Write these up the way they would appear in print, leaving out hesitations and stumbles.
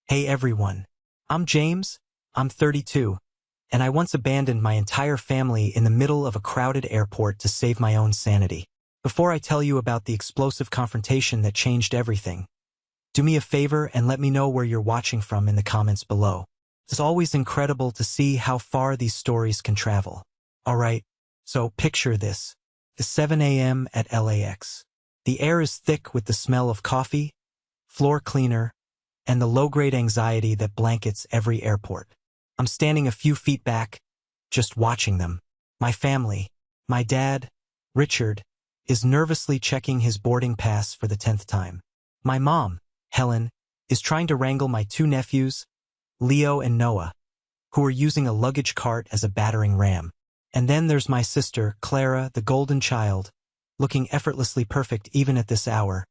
Hey everyone. I'm James, I'm 32, and I once abandoned my entire family in the middle of a crowded airport to save my own sanity. Before I tell you about the explosive confrontation that changed everything, do me a favor and let me know where you're watching from in the comments below. It's always incredible to see how far these stories can travel. Alright, so picture this. It's 7 a.m. at LAX. The air is thick with the smell of coffee, floor cleaner, and the low-grade anxiety that blankets every airport. I'm standing a few feet back, just watching them. My family, my dad, Richard, is nervously checking his boarding pass for the 10th time. My mom, Helen, is trying to wrangle my two nephews, Leo and Noah, who are using a luggage cart as a battering ram. And then there's my sister, Clara, the golden child, looking effortlessly perfect even at this hour,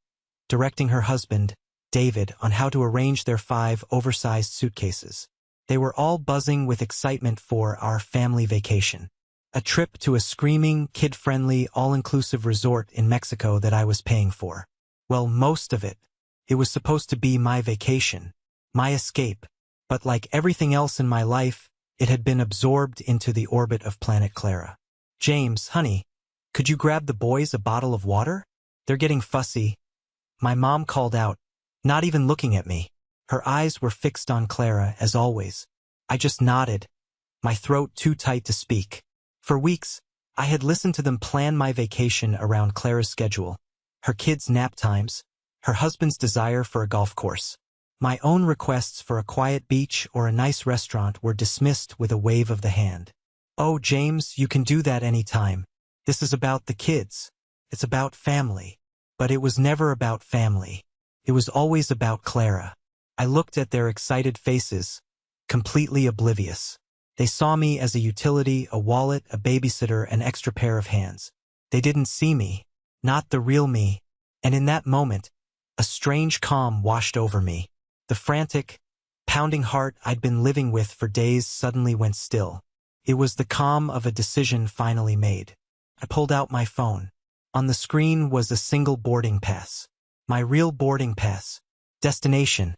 directing her husband, David, on how to arrange their 5 oversized suitcases. They were all buzzing with excitement for our family vacation. A trip to a screaming, kid-friendly, all-inclusive resort in Mexico that I was paying for. Well, most of it. It was supposed to be my vacation, my escape. But like everything else in my life, it had been absorbed into the orbit of planet Clara. James, honey, could you grab the boys a bottle of water? They're getting fussy. My mom called out, not even looking at me. Her eyes were fixed on Clara, as always. I just nodded, my throat too tight to speak. For weeks, I had listened to them plan my vacation around Clara's schedule, her kids' nap times, her husband's desire for a golf course. My own requests for a quiet beach or a nice restaurant were dismissed with a wave of the hand. Oh, James, you can do that anytime. This is about the kids. It's about family. But it was never about family. It was always about Clara. I looked at their excited faces, completely oblivious. They saw me as a utility, a wallet, a babysitter, an extra pair of hands. They didn't see me, not the real me. And in that moment, a strange calm washed over me. The frantic, pounding heart I'd been living with for days suddenly went still. It was the calm of a decision finally made. I pulled out my phone. On the screen was a single boarding pass. My real boarding pass. Destination: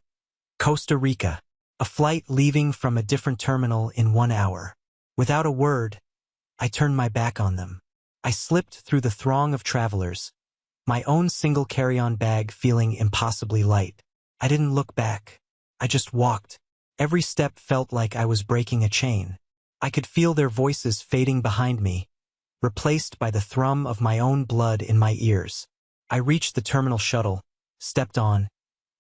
Costa Rica. A flight leaving from a different terminal in 1 hour. Without a word, I turned my back on them. I slipped through the throng of travelers, my own single carry-on bag feeling impossibly light. I didn't look back. I just walked. Every step felt like I was breaking a chain. I could feel their voices fading behind me, replaced by the thrum of my own blood in my ears. I reached the terminal shuttle, stepped on,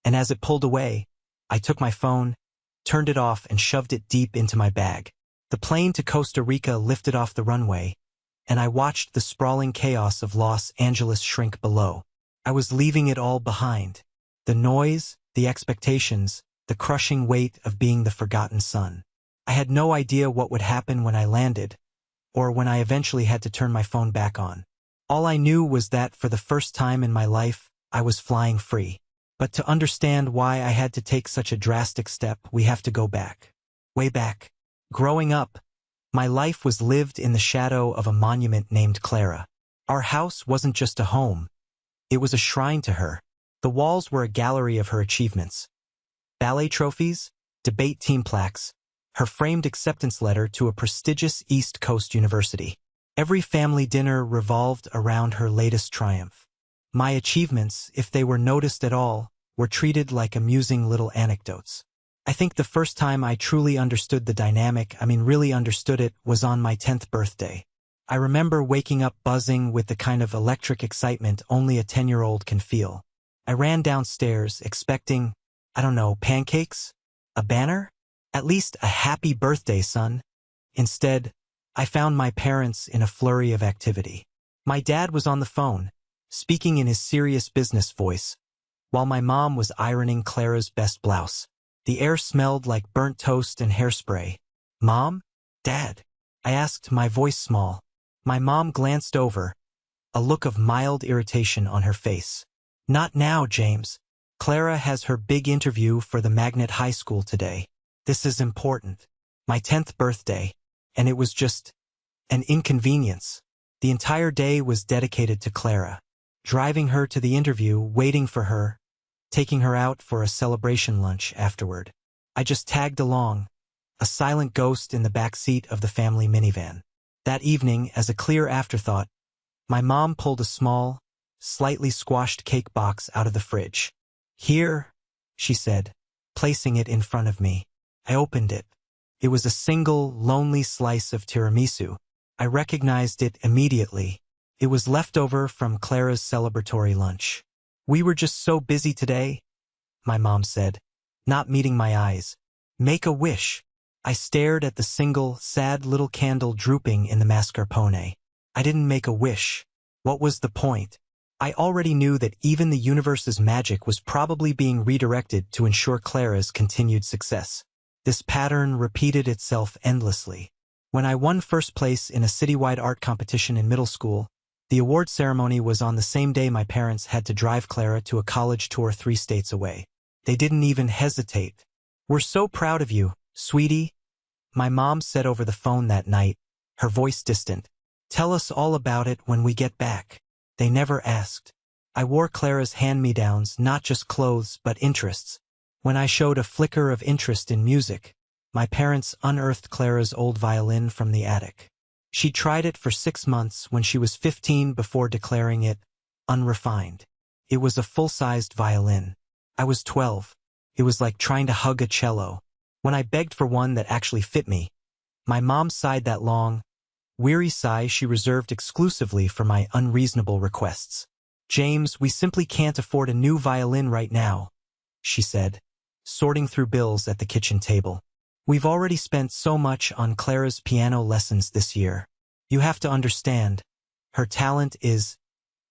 and as it pulled away, I took my phone, turned it off, and shoved it deep into my bag. The plane to Costa Rica lifted off the runway, and I watched the sprawling chaos of Los Angeles shrink below. I was leaving it all behind. The noise, the expectations, the crushing weight of being the forgotten son. I had no idea what would happen when I landed, or when I eventually had to turn my phone back on. All I knew was that for the first time in my life, I was flying free. But to understand why I had to take such a drastic step, we have to go back. Way back. Growing up, my life was lived in the shadow of a monument named Clara. Our house wasn't just a home. It was a shrine to her. The walls were a gallery of her achievements. Ballet trophies, debate team plaques, her framed acceptance letter to a prestigious East Coast university. Every family dinner revolved around her latest triumph. My achievements, if they were noticed at all, were treated like amusing little anecdotes. I think the first time I truly understood the dynamic, really understood it, was on my 10th birthday. I remember waking up buzzing with the kind of electric excitement only a 10-year-old can feel. I ran downstairs expecting, pancakes? A banner? At least a happy birthday, son. Instead, I found my parents in a flurry of activity. My dad was on the phone, speaking in his serious business voice, while my mom was ironing Clara's best blouse. The air smelled like burnt toast and hairspray. Mom? Dad? I asked, my voice small. My mom glanced over, a look of mild irritation on her face. Not now, James. Clara has her big interview for the magnet high school today. This is important. My 10th birthday. And it was just an inconvenience. The entire day was dedicated to Clara. Driving her to the interview, waiting for her, taking her out for a celebration lunch afterward. I just tagged along, a silent ghost in the back seat of the family minivan. That evening, as a clear afterthought, my mom pulled a small, slightly squashed cake box out of the fridge. "Here," she said, placing it in front of me. I opened it. It was a single, lonely slice of tiramisu. I recognized it immediately. It was leftover from Clara's celebratory lunch. "We were just so busy today," my mom said, not meeting my eyes. "Make a wish." I stared at the single, sad little candle drooping in the mascarpone. I didn't make a wish. What was the point? I already knew that even the universe's magic was probably being redirected to ensure Clara's continued success. This pattern repeated itself endlessly. When I won first place in a citywide art competition in middle school, the award ceremony was on the same day my parents had to drive Clara to a college tour 3 states away. They didn't even hesitate. "We're so proud of you, sweetie," my mom said over the phone that night, her voice distant. "Tell us all about it when we get back." They never asked. I wore Clara's hand-me-downs, not just clothes but interests. When I showed a flicker of interest in music, my parents unearthed Clara's old violin from the attic. She tried it for 6 months when she was 15 before declaring it unrefined. It was a full-sized violin. I was 12. It was like trying to hug a cello. When I begged for one that actually fit me, my mom sighed that long, weary sigh she reserved exclusively for my unreasonable requests. "James, we simply can't afford a new violin right now," she said, sorting through bills at the kitchen table. "We've already spent so much on Clara's piano lessons this year. You have to understand, her talent is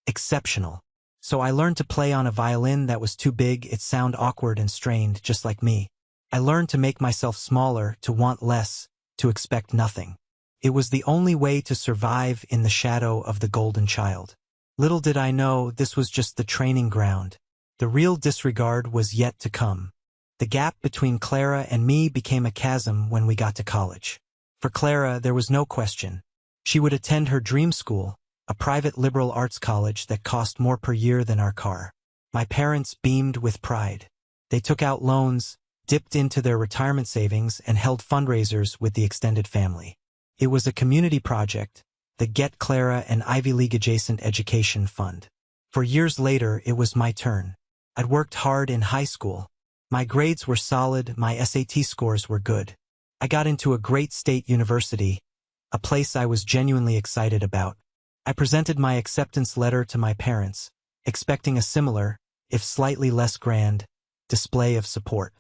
exceptional. So I learned to play on a violin that was too big, it sounded awkward and strained, just like me. I learned to make myself smaller, to want less, to expect nothing. It was the only way to survive in the shadow of the golden child. Little did I know this was just the training ground. The real disregard was yet to come. The gap between Clara and me became a chasm when we got to college. For Clara, there was no question. She would attend her dream school, a private liberal arts college that cost more per year than our car. My parents beamed with pride. They took out loans, dipped into their retirement savings, and held fundraisers with the extended family. It was a community project, the Get Clara an Ivy League Adjacent Education Fund. For years later, it was my turn. I'd worked hard in high school. My grades were solid, my SAT scores were good. I got into a great state university, a place I was genuinely excited about. I presented my acceptance letter to my parents, expecting a similar, if slightly less grand, display of support.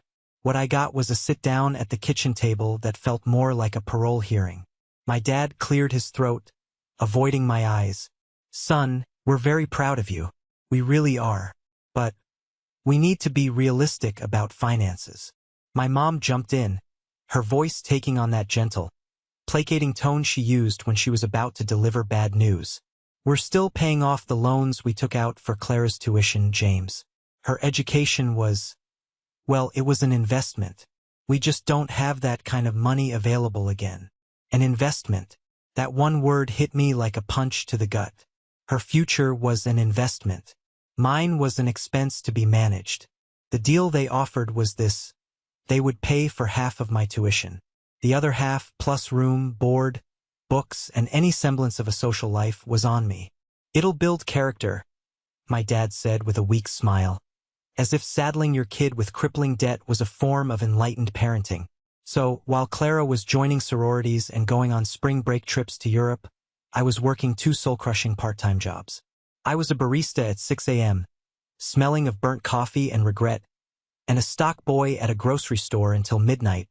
What I got was a sit-down at the kitchen table that felt more like a parole hearing. My dad cleared his throat, avoiding my eyes. "Son, we're very proud of you. We really are. But we need to be realistic about finances." My mom jumped in, her voice taking on that gentle, placating tone she used when she was about to deliver bad news. "We're still paying off the loans we took out for Clara's tuition, James. Her education was, well, it was an investment. We just don't have that kind of money available again." An investment. That one word hit me like a punch to the gut. Her future was an investment. Mine was an expense to be managed. The deal they offered was this. They would pay for half of my tuition. The other half, plus room, board, books, and any semblance of a social life, was on me. "It'll build character," my dad said with a weak smile, as if saddling your kid with crippling debt was a form of enlightened parenting. So, while Clara was joining sororities and going on spring break trips to Europe, I was working 2 soul-crushing part-time jobs. I was a barista at 6 a.m., smelling of burnt coffee and regret, and a stock boy at a grocery store until midnight,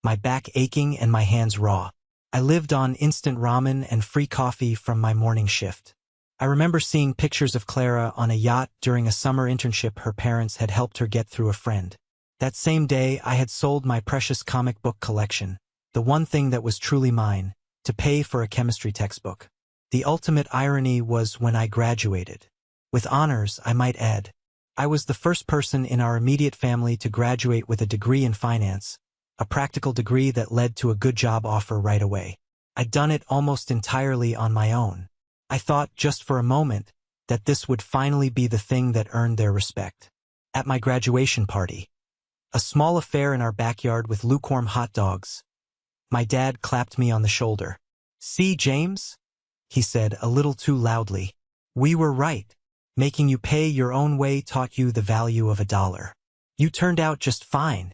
my back aching and my hands raw. I lived on instant ramen and free coffee from my morning shift. I remember seeing pictures of Clara on a yacht during a summer internship her parents had helped her get through a friend. That same day, I had sold my precious comic book collection, the one thing that was truly mine, to pay for a chemistry textbook. The ultimate irony was when I graduated. With honors, I might add. I was the first person in our immediate family to graduate with a degree in finance, a practical degree that led to a good job offer right away. I'd done it almost entirely on my own. I thought, just for a moment, that this would finally be the thing that earned their respect. At my graduation party, A small affair in our backyard with lukewarm hot dogs. My dad clapped me on the shoulder. "See, James?" he said a little too loudly. "We were right. Making you pay your own way taught you the value of $1. You turned out just fine."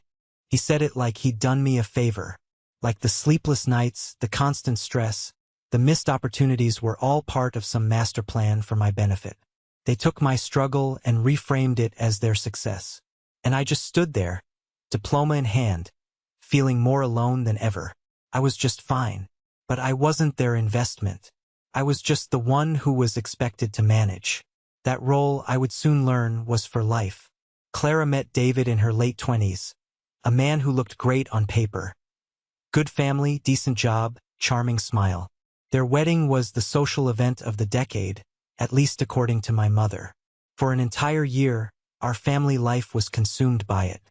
He said it like he'd done me a favor. Like the sleepless nights, the constant stress, the missed opportunities were all part of some master plan for my benefit. They took my struggle and reframed it as their success. And I just stood there, diploma in hand, feeling more alone than ever. I was just fine. But I wasn't their investment. I was just the one who was expected to manage. That role, I would soon learn, was for life. Clara met David in her late 20s, a man who looked great on paper. Good family, decent job, charming smile. Their wedding was the social event of the decade, at least according to my mother. For an entire year, our family life was consumed by it.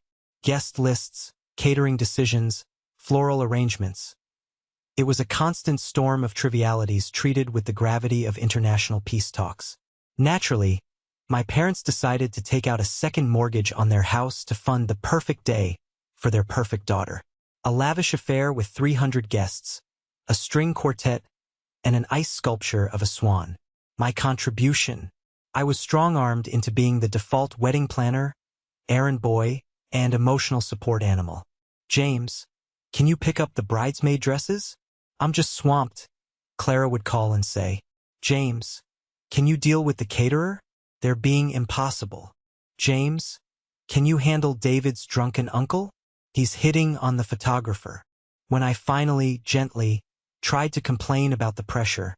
Guest lists, catering decisions, floral arrangements. It was a constant storm of trivialities treated with the gravity of international peace talks. Naturally, my parents decided to take out a second mortgage on their house to fund the perfect day for their perfect daughter. A lavish affair with 300 guests, a string quartet, and an ice sculpture of a swan. My contribution. I was strong-armed into being the default wedding planner, errand boy, and emotional support animal. "James, can you pick up the bridesmaid dresses? I'm just swamped," Clara would call and say. "James, can you deal with the caterer? They're being impossible." "James, can you handle David's drunken uncle? He's hitting on the photographer." When I finally, gently, tried to complain about the pressure,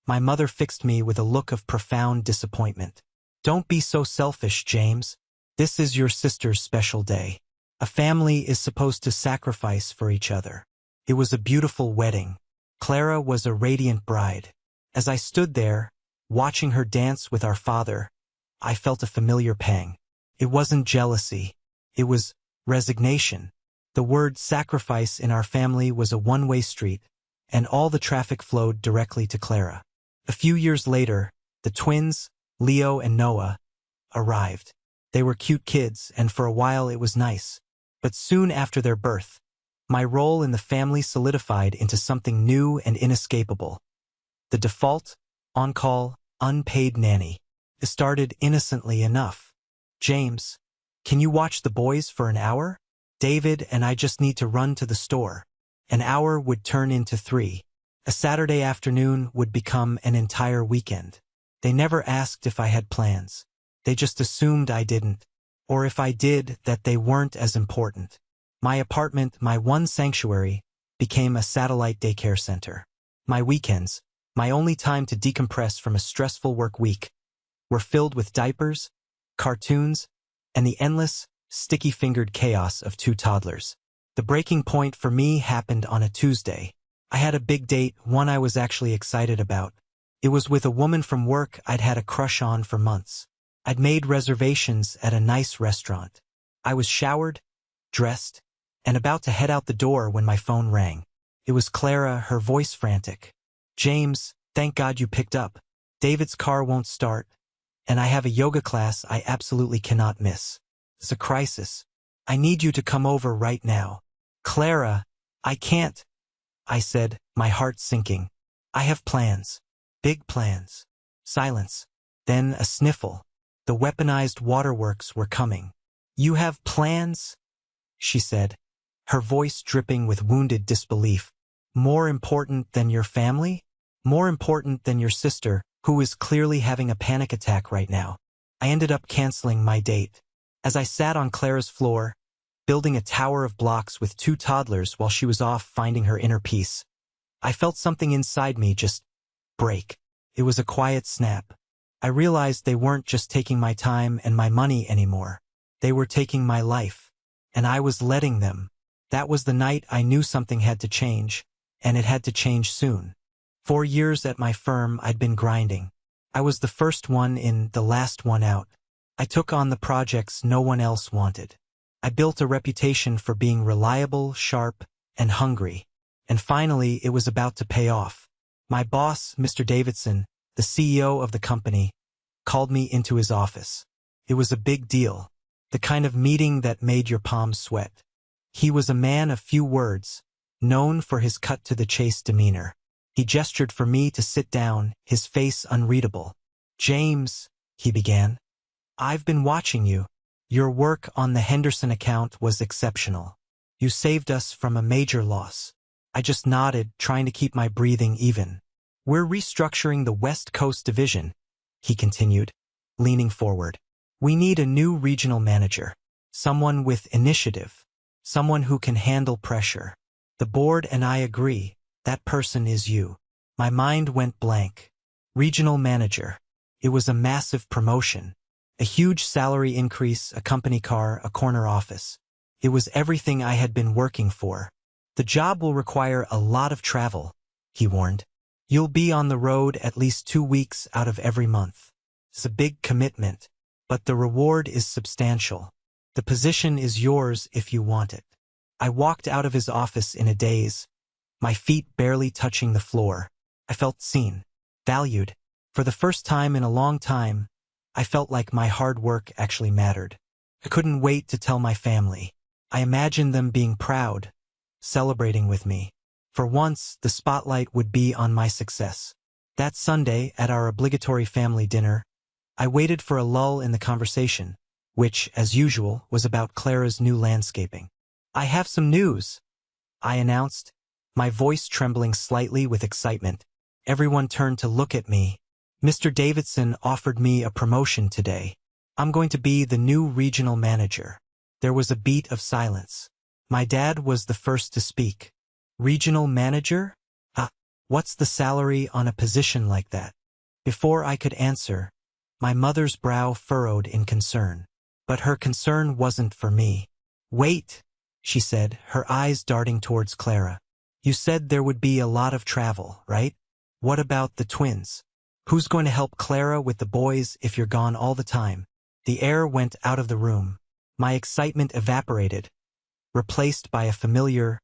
my mother fixed me with a look of profound disappointment. "Don't be so selfish, James. This is your sister's special day. A family is supposed to sacrifice for each other." It was a beautiful wedding. Clara was a radiant bride. As I stood there, watching her dance with our father, I felt a familiar pang. It wasn't jealousy. It was resignation. The word sacrifice in our family was a one-way street, and all the traffic flowed directly to Clara. A few years later, the twins, Leo and Noah, arrived. They were cute kids, and for a while it was nice. But soon after their birth, my role in the family solidified into something new and inescapable. The default, on-call, unpaid nanny. It started innocently enough. "James, can you watch the boys for an hour? David and I just need to run to the store." An hour would turn into 3. A Saturday afternoon would become an entire weekend. They never asked if I had plans. They just assumed I didn't. Or if I did, that they weren't as important. My apartment, my one sanctuary, became a satellite daycare center. My weekends, my only time to decompress from a stressful work week, were filled with diapers, cartoons, and the endless, sticky-fingered chaos of 2 toddlers. The breaking point for me happened on a Tuesday. I had a big date, one I was actually excited about. It was with a woman from work I'd had a crush on for months. I'd made reservations at a nice restaurant. I was showered, dressed, and about to head out the door when my phone rang. It was Clara, her voice frantic. "James, thank God you picked up. David's car won't start, and I have a yoga class I absolutely cannot miss. It's a crisis. I need you to come over right now." "Clara, I can't," I said, my heart sinking. "I have plans. Big plans." Silence. Then a sniffle. The weaponized waterworks were coming. "You have plans?" she said, her voice dripping with wounded disbelief. "More important than your family? More important than your sister, who is clearly having a panic attack right now?" I ended up canceling my date. As I sat on Clara's floor, building a tower of blocks with 2 toddlers while she was off finding her inner peace, I felt something inside me just break. It was a quiet snap. I realized they weren't just taking my time and my money anymore. They were taking my life. And I was letting them. That was the night I knew something had to change, and it had to change soon. 4 years at my firm, I'd been grinding. I was the first one in, the last one out. I took on the projects no one else wanted. I built a reputation for being reliable, sharp, and hungry. And finally, it was about to pay off. My boss, Mr. Davidson, the CEO of the company, called me into his office. It was a big deal. The kind of meeting that made your palms sweat. He was a man of few words, known for his cut-to-the-chase demeanor. He gestured for me to sit down, his face unreadable. "James," he began, "I've been watching you. Your work on the Henderson account was exceptional. You saved us from a major loss." I just nodded, trying to keep my breathing even. "We're restructuring the West Coast division," he continued, leaning forward. "We need a new regional manager, someone with initiative, someone who can handle pressure. The board and I agree, that person is you." My mind went blank. Regional manager. It was a massive promotion. A huge salary increase, a company car, a corner office. It was everything I had been working for. "The job will require a lot of travel," he warned. "You'll be on the road at least 2 weeks out of every month. It's a big commitment, but the reward is substantial. The position is yours if you want it." I walked out of his office in a daze, my feet barely touching the floor. I felt seen, valued. For the first time in a long time, I felt like my hard work actually mattered. I couldn't wait to tell my family. I imagined them being proud, celebrating with me. For once, the spotlight would be on my success. That Sunday, at our obligatory family dinner, I waited for a lull in the conversation, which, as usual, was about Clara's new landscaping. "I have some news," I announced, my voice trembling slightly with excitement. Everyone turned to look at me. "Mr. Davidson offered me a promotion today. I'm going to be the new regional manager." There was a beat of silence. My dad was the first to speak. "Regional manager? What's the salary on a position like that?" Before I could answer, my mother's brow furrowed in concern. But her concern wasn't for me. "Wait," she said, her eyes darting towards Clara. "You said there would be a lot of travel, right? What about the twins? Who's going to help Clara with the boys if you're gone all the time?" The air went out of the room. My excitement evaporated, replaced by a familiar,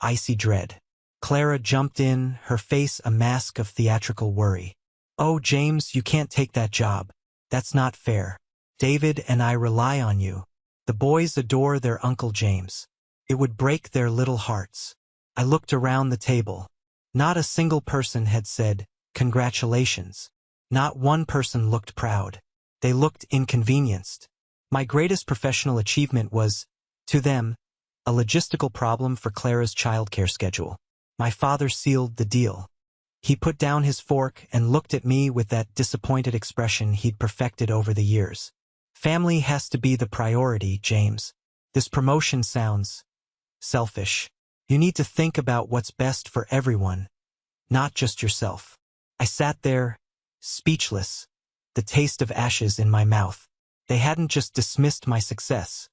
icy dread. Clara jumped in, her face a mask of theatrical worry. "Oh, James, you can't take that job. That's not fair. David and I rely on you. The boys adore their Uncle James. It would break their little hearts." I looked around the table. Not a single person had said, "Congratulations." Not one person looked proud. They looked inconvenienced. My greatest professional achievement was, to them, a logistical problem for Clara's childcare schedule. My father sealed the deal. He put down his fork and looked at me with that disappointed expression he'd perfected over the years. "Family has to be the priority, James. This promotion sounds selfish. You need to think about what's best for everyone, not just yourself." I sat there, speechless, the taste of ashes in my mouth. They hadn't just dismissed my success.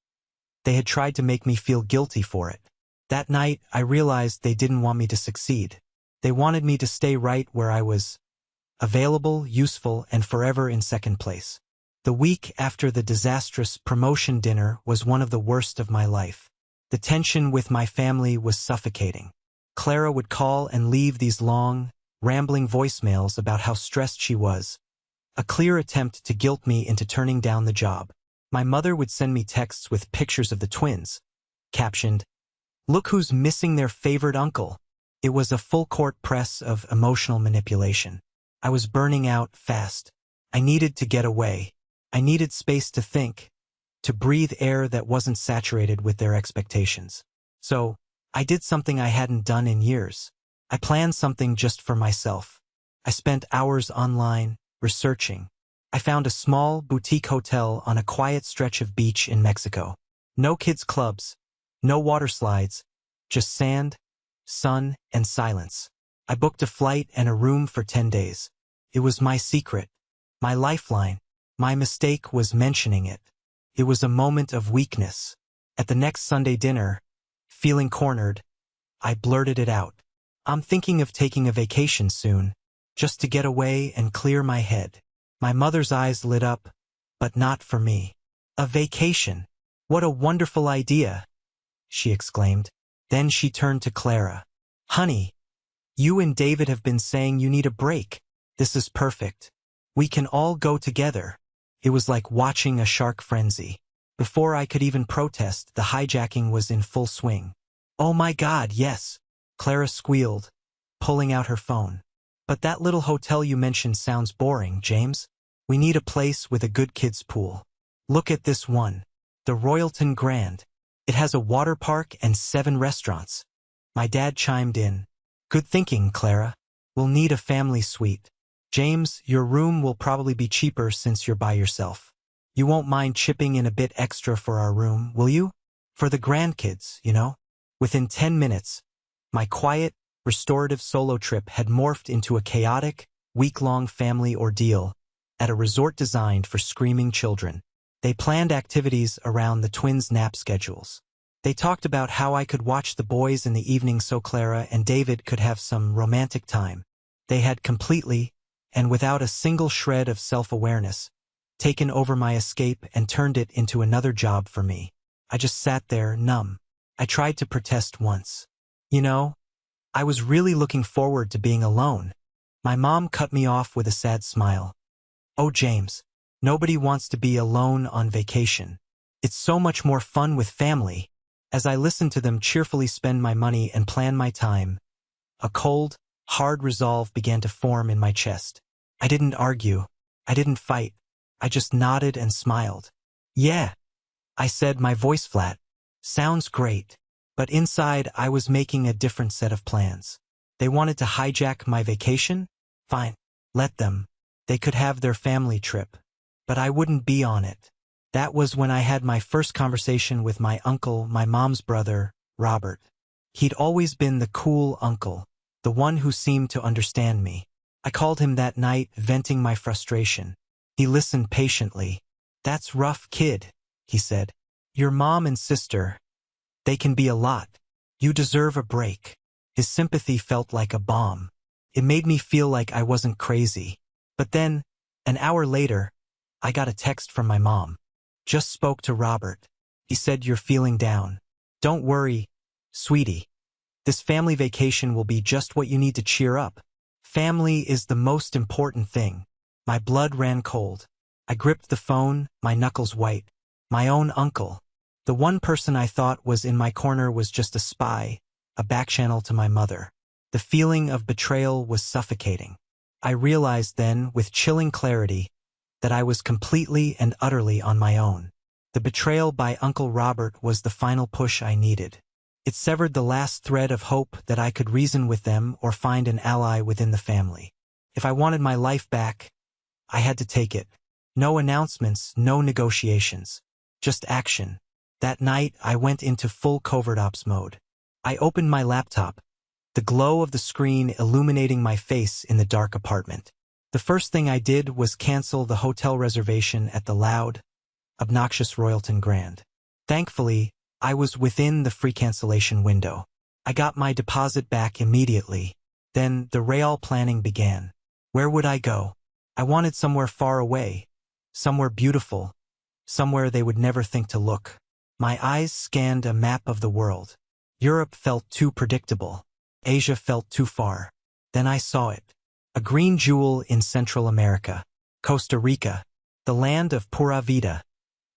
They had tried to make me feel guilty for it. That night, I realized they didn't want me to succeed. They wanted me to stay right where I was, available, useful, and forever in second place. The week after the disastrous promotion dinner was one of the worst of my life. The tension with my family was suffocating. Clara would call and leave these long, rambling voicemails about how stressed she was, a clear attempt to guilt me into turning down the job. My mother would send me texts with pictures of the twins, captioned, "Look who's missing their favorite uncle." It was a full-court press of emotional manipulation. I was burning out fast. I needed to get away. I needed space to think, to breathe air that wasn't saturated with their expectations. So, I did something I hadn't done in years. I planned something just for myself. I spent hours online, researching. I found a small, boutique hotel on a quiet stretch of beach in Mexico. No kids' clubs, no water slides, just sand, sun, and silence. I booked a flight and a room for 10 days. It was my secret, my lifeline. My mistake was mentioning it. It was a moment of weakness. At the next Sunday dinner, feeling cornered, I blurted it out. "I'm thinking of taking a vacation soon, just to get away and clear my head." My mother's eyes lit up, but not for me. "A vacation? What a wonderful idea," she exclaimed. Then she turned to Clara. "Honey, you and David have been saying you need a break. This is perfect. We can all go together." It was like watching a shark frenzy. Before I could even protest, the hijacking was in full swing. "Oh my God, yes," Clara squealed, pulling out her phone. "But that little hotel you mentioned sounds boring, James. We need a place with a good kids' pool. Look at this one. The Royalton Grand. It has a water park and 7 restaurants." My dad chimed in. "Good thinking, Clara. We'll need a family suite. James, your room will probably be cheaper since you're by yourself. You won't mind chipping in a bit extra for our room, will you? For the grandkids, you know?" Within 10 minutes, my quiet, restorative solo trip had morphed into a chaotic, week-long family ordeal at a resort designed for screaming children. They planned activities around the twins' nap schedules. They talked about how I could watch the boys in the evening so Clara and David could have some romantic time. They had completely, and without a single shred of self-awareness, taken over my escape and turned it into another job for me. I just sat there, numb. I tried to protest once. "You know, I was really looking forward to being alone." My mom cut me off with a sad smile. "Oh, James, nobody wants to be alone on vacation. It's so much more fun with family." As I listened to them cheerfully spend my money and plan my time, a cold, hard resolve began to form in my chest. I didn't argue. I didn't fight. I just nodded and smiled. "Yeah," I said, my voice flat. "Sounds great." But inside, I was making a different set of plans. They wanted to hijack my vacation? Fine. Let them. They could have their family trip. But I wouldn't be on it. That was when I had my first conversation with my uncle, my mom's brother, Robert. He'd always been the cool uncle, the one who seemed to understand me. I called him that night, venting my frustration. He listened patiently. "That's rough, kid," he said. "Your mom and sister, they can be a lot. You deserve a break." His sympathy felt like a balm. It made me feel like I wasn't crazy. But then, an hour later, I got a text from my mom. "Just spoke to Robert. He said you're feeling down. Don't worry, sweetie. This family vacation will be just what you need to cheer up. Family is the most important thing." My blood ran cold. I gripped the phone, my knuckles white. My own uncle. The one person I thought was in my corner was just a spy, a backchannel to my mother. The feeling of betrayal was suffocating. I realized then, with chilling clarity, that I was completely and utterly on my own. The betrayal by Uncle Robert was the final push I needed. It severed the last thread of hope that I could reason with them or find an ally within the family. If I wanted my life back, I had to take it. No announcements, no negotiations. Just action. That night, I went into full covert ops mode. I opened my laptop, the glow of the screen illuminating my face in the dark apartment. The first thing I did was cancel the hotel reservation at the loud, obnoxious Royalton Grand. Thankfully, I was within the free cancellation window. I got my deposit back immediately. Then the real planning began. Where would I go? I wanted somewhere far away, somewhere beautiful, somewhere they would never think to look. My eyes scanned a map of the world. Europe felt too predictable. Asia felt too far. Then I saw it. A green jewel in Central America. Costa Rica. The land of pura vida.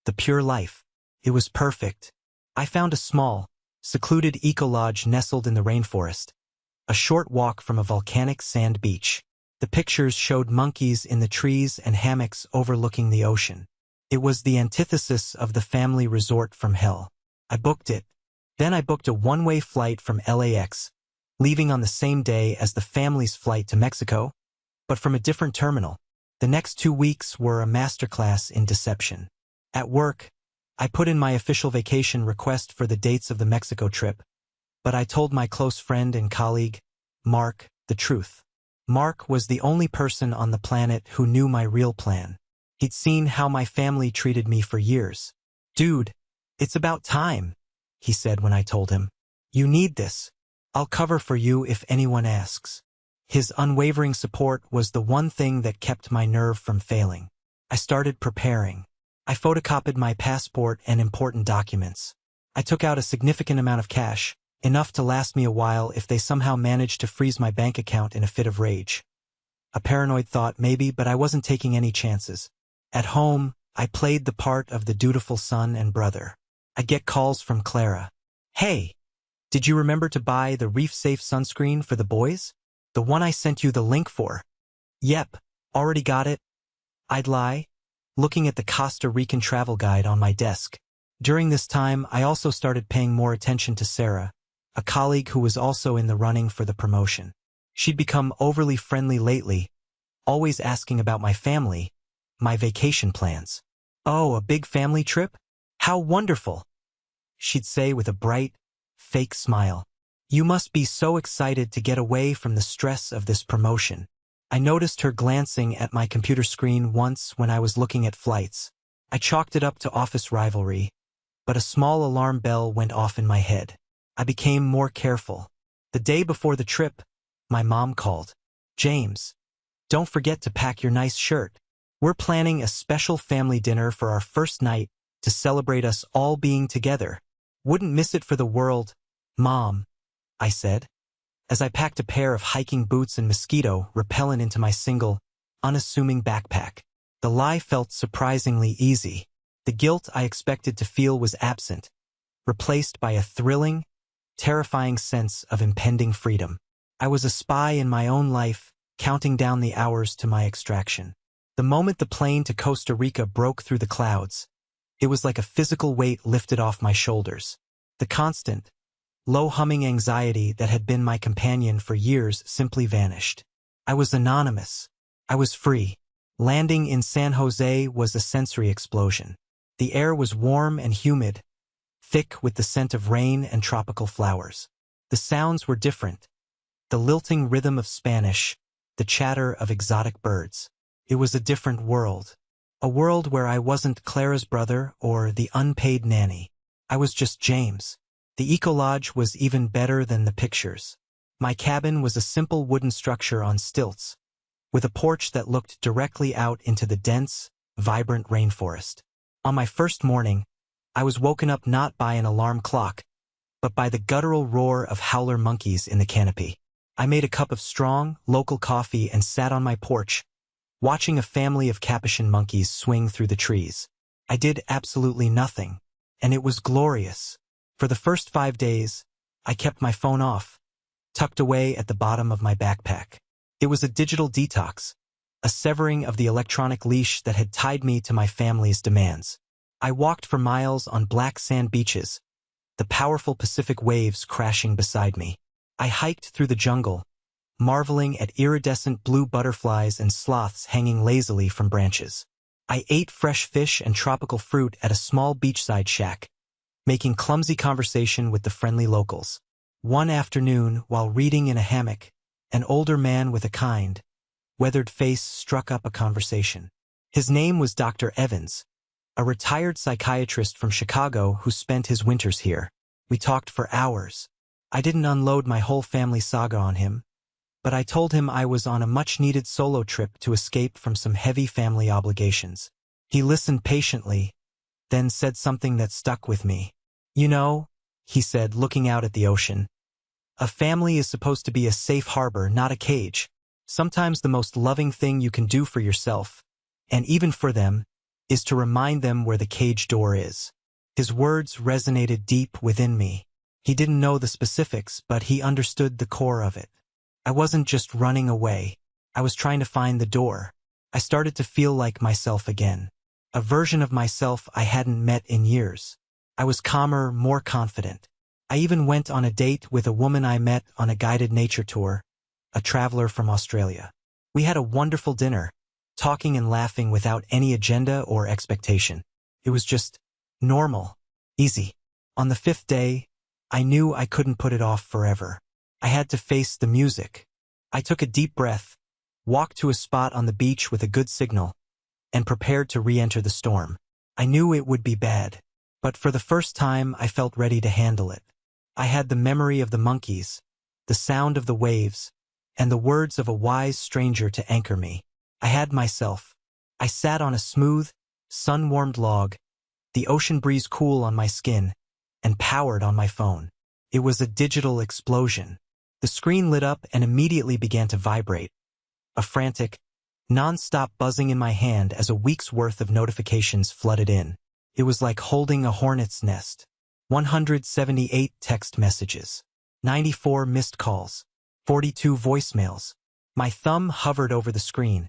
The pure life. It was perfect. I found a small, secluded eco-lodge nestled in the rainforest. A short walk from a volcanic sand beach. The pictures showed monkeys in the trees and hammocks overlooking the ocean. It was the antithesis of the family resort from hell. I booked it. Then I booked a one-way flight from LAX, leaving on the same day as the family's flight to Mexico, but from a different terminal. The next 2 weeks were a masterclass in deception. At work, I put in my official vacation request for the dates of the Mexico trip, but I told my close friend and colleague, Mark, the truth. Mark was the only person on the planet who knew my real plan. He'd seen how my family treated me for years. "Dude, it's about time," he said when I told him. "You need this. I'll cover for you if anyone asks." His unwavering support was the one thing that kept my nerve from failing. I started preparing. I photocopied my passport and important documents. I took out a significant amount of cash, enough to last me a while if they somehow managed to freeze my bank account in a fit of rage. A paranoid thought maybe, but I wasn't taking any chances. At home, I played the part of the dutiful son and brother. I get calls from Clara. Hey, did you remember to buy the Reef Safe sunscreen for the boys? The one I sent you the link for. Yep, already got it. I'd lie, looking at the Costa Rican travel guide on my desk. During this time, I also started paying more attention to Sarah, a colleague who was also in the running for the promotion. She'd become overly friendly lately, always asking about my family, my vacation plans. Oh, a big family trip? How wonderful! She'd say with a bright, fake smile. You must be so excited to get away from the stress of this promotion. I noticed her glancing at my computer screen once when I was looking at flights. I chalked it up to office rivalry, but a small alarm bell went off in my head. I became more careful. The day before the trip, my mom called. James, don't forget to pack your nice shirt. We're planning a special family dinner for our first night to celebrate us all being together. Wouldn't miss it for the world, Mom, I said, as I packed a pair of hiking boots and mosquito repellent into my single, unassuming backpack. The lie felt surprisingly easy. The guilt I expected to feel was absent, replaced by a thrilling, terrifying sense of impending freedom. I was a spy in my own life, counting down the hours to my extraction. The moment the plane to Costa Rica broke through the clouds, it was like a physical weight lifted off my shoulders. The constant, low-humming anxiety that had been my companion for years simply vanished. I was anonymous. I was free. Landing in San Jose was a sensory explosion. The air was warm and humid, thick with the scent of rain and tropical flowers. The sounds were different. The lilting rhythm of Spanish, the chatter of exotic birds. It was a different world. A world where I wasn't Clara's brother or the unpaid nanny. I was just James. The eco-lodge was even better than the pictures. My cabin was a simple wooden structure on stilts, with a porch that looked directly out into the dense, vibrant rainforest. On my first morning, I was woken up not by an alarm clock, but by the guttural roar of howler monkeys in the canopy. I made a cup of strong, local coffee and sat on my porch, watching a family of capuchin monkeys swing through the trees. I did absolutely nothing, and it was glorious. For the first 5 days, I kept my phone off, tucked away at the bottom of my backpack. It was a digital detox, a severing of the electronic leash that had tied me to my family's demands. I walked for miles on black sand beaches, the powerful Pacific waves crashing beside me. I hiked through the jungle, marveling at iridescent blue butterflies and sloths hanging lazily from branches. I ate fresh fish and tropical fruit at a small beachside shack, making clumsy conversation with the friendly locals. One afternoon, while reading in a hammock, an older man with a kind, weathered face struck up a conversation. His name was Dr. Evans, a retired psychiatrist from Chicago who spent his winters here. We talked for hours. I didn't unload my whole family saga on him, but I told him I was on a much-needed solo trip to escape from some heavy family obligations. He listened patiently, then said something that stuck with me. You know, he said, looking out at the ocean, a family is supposed to be a safe harbor, not a cage. Sometimes the most loving thing you can do for yourself, and even for them, is to remind them where the cage door is. His words resonated deep within me. He didn't know the specifics, but he understood the core of it. I wasn't just running away. I was trying to find the door. I started to feel like myself again. A version of myself I hadn't met in years. I was calmer, more confident. I even went on a date with a woman I met on a guided nature tour, a traveler from Australia. We had a wonderful dinner, talking and laughing without any agenda or expectation. It was just normal, easy. On the 5th day, I knew I couldn't put it off forever. I had to face the music. I took a deep breath, walked to a spot on the beach with a good signal, and prepared to re-enter the storm. I knew it would be bad, but for the first time I felt ready to handle it. I had the memory of the monkeys, the sound of the waves, and the words of a wise stranger to anchor me. I had myself. I sat on a smooth, sun-warmed log, the ocean breeze cool on my skin, and powered on my phone. It was a digital explosion. The screen lit up and immediately began to vibrate, a frantic, non-stop buzzing in my hand as a week's worth of notifications flooded in. It was like holding a hornet's nest. 178 text messages, 94 missed calls, 42 voicemails. My thumb hovered over the screen,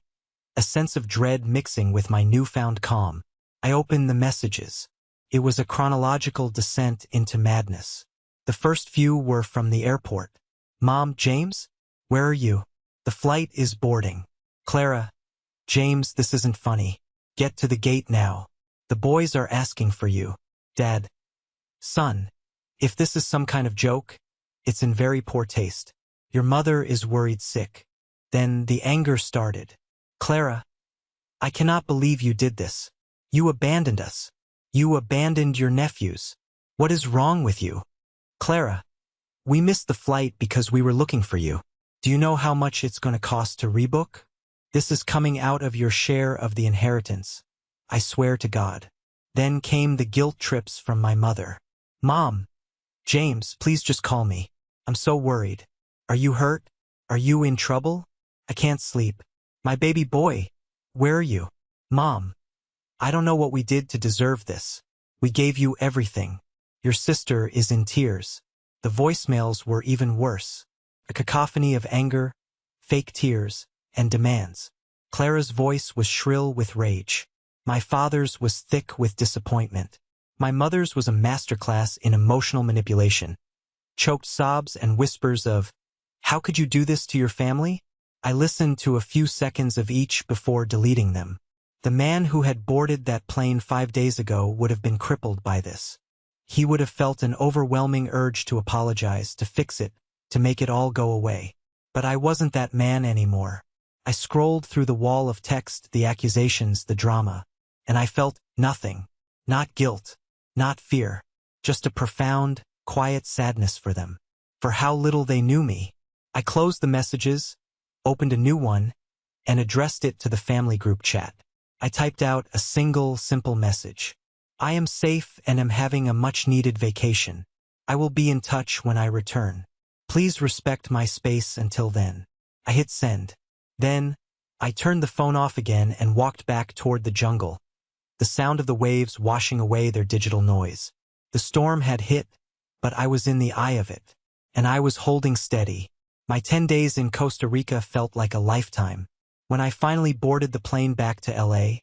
a sense of dread mixing with my newfound calm. I opened the messages. It was a chronological descent into madness. The first few were from the airport. Mom, James? Where are you? The flight is boarding. Clara, James, this isn't funny. Get to the gate now. The boys are asking for you. Dad. Son, if this is some kind of joke, it's in very poor taste. Your mother is worried sick. Then the anger started. Clara, I cannot believe you did this. You abandoned us. You abandoned your nephews. What is wrong with you? Clara, we missed the flight because we were looking for you. Do you know how much it's going to cost to rebook? This is coming out of your share of the inheritance. I swear to God. Then came the guilt trips from my mother. Mom, James, please just call me. I'm so worried. Are you hurt? Are you in trouble? I can't sleep. My baby boy, where are you? Mom, I don't know what we did to deserve this. We gave you everything. Your sister is in tears. The voicemails were even worse. A cacophony of anger, fake tears, and demands. Clara's voice was shrill with rage. My father's was thick with disappointment. My mother's was a masterclass in emotional manipulation. Choked sobs and whispers of, "How could you do this to your family?" I listened to a few seconds of each before deleting them. The man who had boarded that plane 5 days ago would have been crippled by this. He would have felt an overwhelming urge to apologize, to fix it, to make it all go away. But I wasn't that man anymore. I scrolled through the wall of text, the accusations, the drama, and I felt nothing. Not guilt, not fear, just a profound, quiet sadness for them. For how little they knew me. I closed the messages, opened a new one, and addressed it to the family group chat. I typed out a single, simple message. I am safe and am having a much-needed vacation. I will be in touch when I return. Please respect my space until then. I hit send. Then, I turned the phone off again and walked back toward the jungle, the sound of the waves washing away their digital noise. The storm had hit, but I was in the eye of it, and I was holding steady. My 10 days in Costa Rica felt like a lifetime. When I finally boarded the plane back to LA,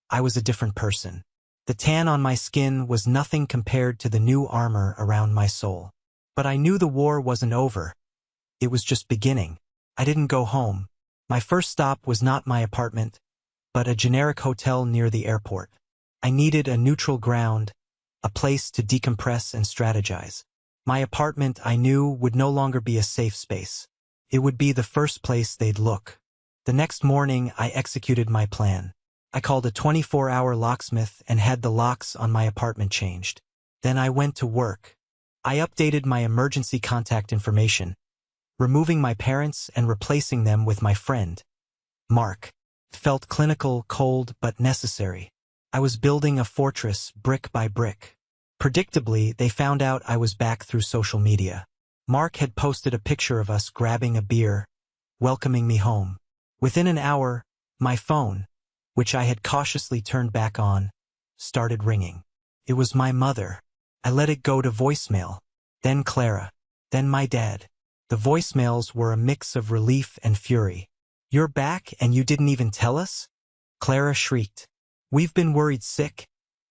I was a different person. The tan on my skin was nothing compared to the new armor around my soul. But I knew the war wasn't over. It was just beginning. I didn't go home. My first stop was not my apartment, but a generic hotel near the airport. I needed a neutral ground, a place to decompress and strategize. My apartment, I knew, would no longer be a safe space. It would be the first place they'd look. The next morning, I executed my plan. I called a 24-hour locksmith and had the locks on my apartment changed. Then I went to work. I updated my emergency contact information, removing my parents and replacing them with my friend, Mark. It felt clinical, cold, but necessary. I was building a fortress brick by brick. Predictably, they found out I was back through social media. Mark had posted a picture of us grabbing a beer, welcoming me home. Within an hour, my phone, which I had cautiously turned back on, started ringing. It was my mother. I let it go to voicemail. Then Clara. Then my dad. The voicemails were a mix of relief and fury. "You're back and you didn't even tell us?" Clara shrieked. "We've been worried sick,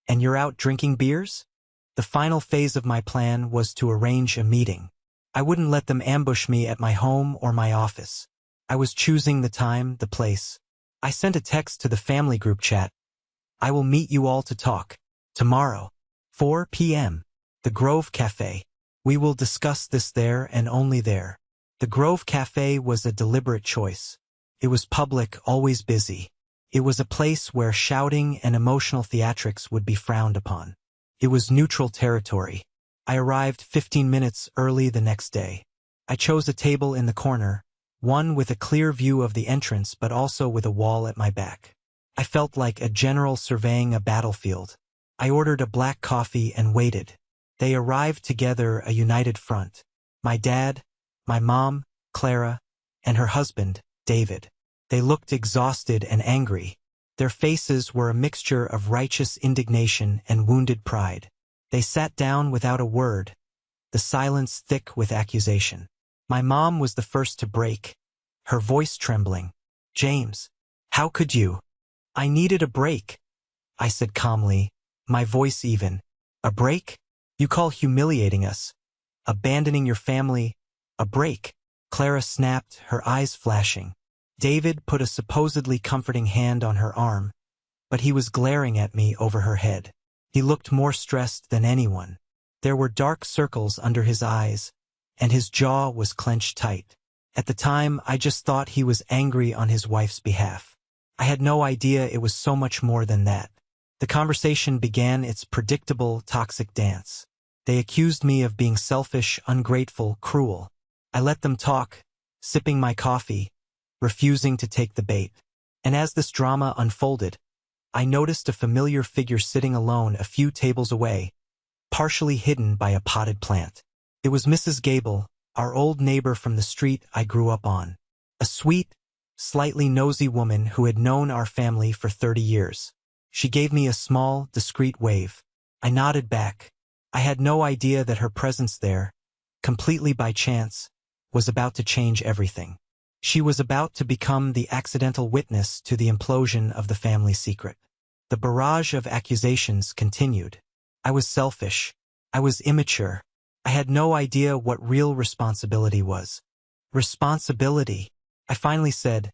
and you're out drinking beers?" The final phase of my plan was to arrange a meeting. I wouldn't let them ambush me at my home or my office. I was choosing the time, the place. I sent a text to the family group chat. "I will meet you all to talk. Tomorrow, 4 p.m. The Grove Cafe. We will discuss this there and only there." The Grove Cafe was a deliberate choice. It was public, always busy. It was a place where shouting and emotional theatrics would be frowned upon. It was neutral territory. I arrived 15 minutes early the next day. I chose a table in the corner, one with a clear view of the entrance but also with a wall at my back. I felt like a general surveying a battlefield. I ordered a black coffee and waited. They arrived together, a united front. My dad, my mom, Clara, and her husband, David. They looked exhausted and angry. Their faces were a mixture of righteous indignation and wounded pride. They sat down without a word, the silence thick with accusation. My mom was the first to break, her voice trembling. "James, how could you? I needed a break," I said calmly, my voice even. "A break? You call humiliating us, abandoning your family, a break?" Clara snapped, her eyes flashing. David put a supposedly comforting hand on her arm, but he was glaring at me over her head. He looked more stressed than anyone. There were dark circles under his eyes, and his jaw was clenched tight. At the time, I just thought he was angry on his wife's behalf. I had no idea it was so much more than that. The conversation began its predictable, toxic dance. They accused me of being selfish, ungrateful, cruel. I let them talk, sipping my coffee, refusing to take the bait. And as this drama unfolded, I noticed a familiar figure sitting alone a few tables away, partially hidden by a potted plant. It was Mrs. Gable, our old neighbor from the street I grew up on. A sweet, slightly nosy woman who had known our family for 30 years. She gave me a small, discreet wave. I nodded back. I had no idea that her presence there, completely by chance, was about to change everything. She was about to become the accidental witness to the implosion of the family secret. The barrage of accusations continued. I was selfish. I was immature. I had no idea what real responsibility was. Responsibility, I finally said,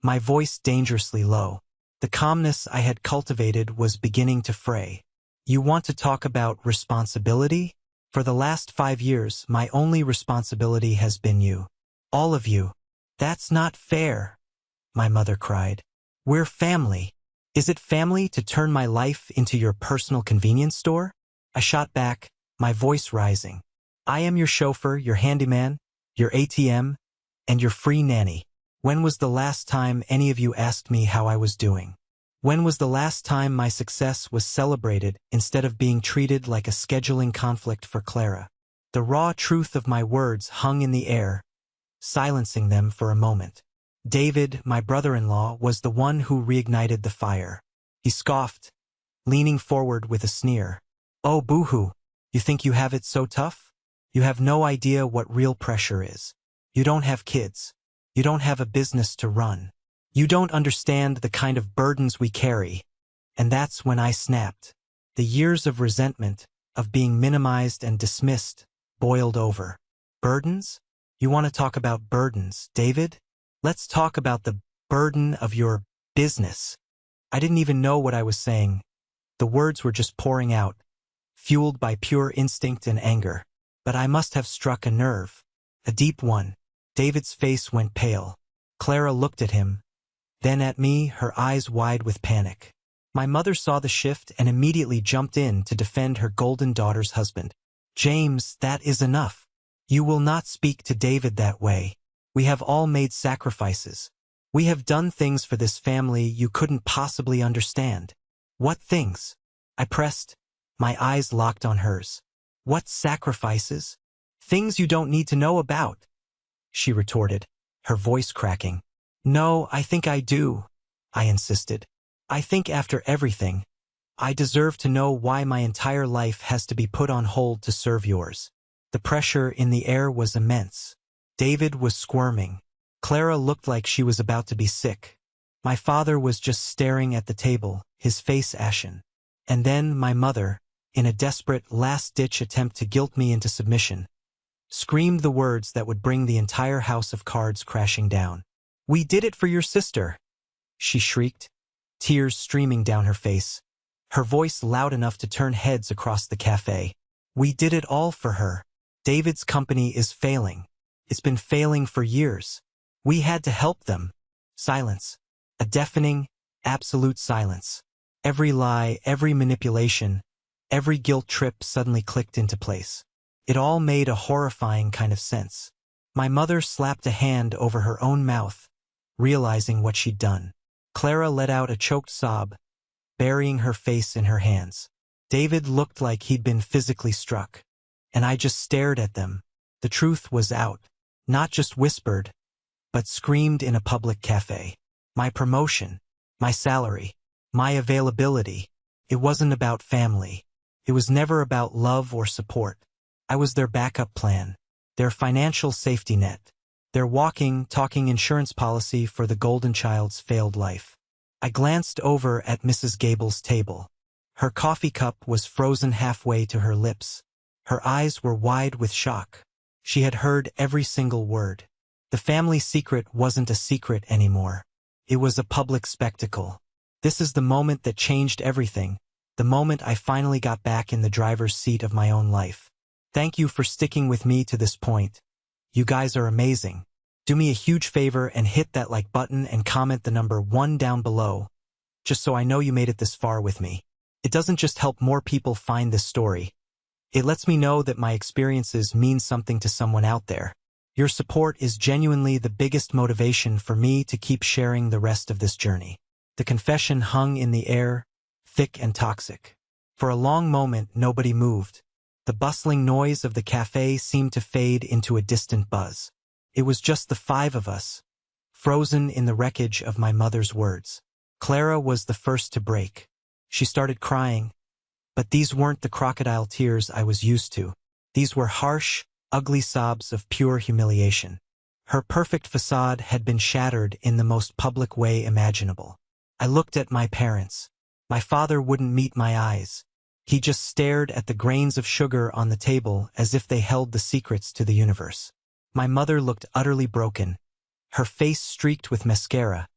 my voice dangerously low. The calmness I had cultivated was beginning to fray. "You want to talk about responsibility? For the last 5 years, my only responsibility has been you. All of you. That's not fair," my mother cried. "We're family. Is it family to turn my life into your personal convenience store?" I shot back, my voice rising. "I am your chauffeur, your handyman, your ATM, and your free nanny. When was the last time any of you asked me how I was doing? When was the last time my success was celebrated instead of being treated like a scheduling conflict for Clara?" The raw truth of my words hung in the air, silencing them for a moment. David, my brother-in-law, was the one who reignited the fire. He scoffed, leaning forward with a sneer. "Oh, boo-hoo, you think you have it so tough? You have no idea what real pressure is. You don't have kids. You don't have a business to run. You don't understand the kind of burdens we carry." And that's when I snapped. The years of resentment, of being minimized and dismissed, boiled over. "Burdens? You want to talk about burdens, David? Let's talk about the burden of your business." I didn't even know what I was saying. The words were just pouring out, fueled by pure instinct and anger. But I must have struck a nerve. A deep one. David's face went pale. Clara looked at him, then at me, her eyes wide with panic. My mother saw the shift and immediately jumped in to defend her golden daughter's husband. "James, that is enough. You will not speak to David that way. We have all made sacrifices. We have done things for this family you couldn't possibly understand." "What things?" I pressed, my eyes locked on hers. "What sacrifices? Things you don't need to know about," she retorted, her voice cracking. "No, I think I do," I insisted. "I think after everything, I deserve to know why my entire life has to be put on hold to serve yours." The pressure in the air was immense. David was squirming. Clara looked like she was about to be sick. My father was just staring at the table, his face ashen. And then my mother, in a desperate, last-ditch attempt to guilt me into submission, screamed the words that would bring the entire house of cards crashing down. "We did it for your sister," she shrieked, tears streaming down her face, her voice loud enough to turn heads across the cafe. "We did it all for her. David's company is failing. It's been failing for years. We had to help them." Silence. A deafening, absolute silence. Every lie, every manipulation, every guilt trip suddenly clicked into place. It all made a horrifying kind of sense. My mother slapped a hand over her own mouth, realizing what she'd done. Clara let out a choked sob, burying her face in her hands. David looked like he'd been physically struck, and I just stared at them. The truth was out, not just whispered, but screamed in a public cafe. my promotion, my salary, my availability. It wasn't about family. It was never about love or support. I was their backup plan, their financial safety net, their walking, talking insurance policy for the golden child's failed life. I glanced over at Mrs. Gable's table. Her coffee cup was frozen halfway to her lips. Her eyes were wide with shock. She had heard every single word. The family secret wasn't a secret anymore. It was a public spectacle. This is the moment that changed everything, the moment I finally got back in the driver's seat of my own life. Thank you for sticking with me to this point. You guys are amazing. Do me a huge favor and hit that like button and comment the number 1 down below, just so I know you made it this far with me. It doesn't just help more people find this story. It lets me know that my experiences mean something to someone out there. Your support is genuinely the biggest motivation for me to keep sharing the rest of this journey. The confession hung in the air, thick and toxic. For a long moment, nobody moved. The bustling noise of the cafe seemed to fade into a distant buzz. It was just the 5 of us, frozen in the wreckage of my mother's words. Clara was the first to break. She started crying, but these weren't the crocodile tears I was used to. These were harsh, ugly sobs of pure humiliation. Her perfect facade had been shattered in the most public way imaginable. I looked at my parents. My father wouldn't meet my eyes. He just stared at the grains of sugar on the table as if they held the secrets to the universe. My mother looked utterly broken, her face streaked with mascara,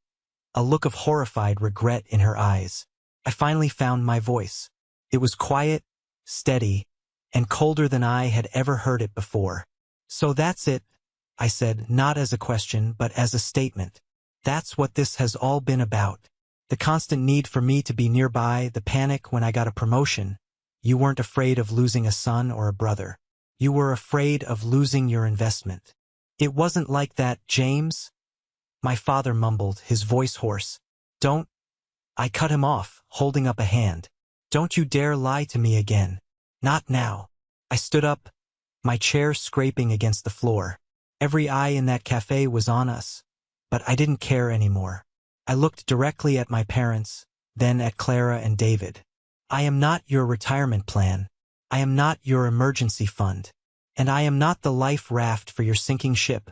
a look of horrified regret in her eyes. I finally found my voice. It was quiet, steady, and colder than I had ever heard it before. So that's it, I said, not as a question but as a statement. That's what this has all been about. The constant need for me to be nearby, the panic when I got a promotion. You weren't afraid of losing a son or a brother. You were afraid of losing your investment. It wasn't like that, James. My father mumbled, his voice hoarse. Don't. I cut him off, holding up a hand. Don't you dare lie to me again. Not now. I stood up, my chair scraping against the floor. Every eye in that cafe was on us, but I didn't care anymore. I looked directly at my parents, then at Clara and David. I am not your retirement plan. I am not your emergency fund. And I am not the life raft for your sinking ship.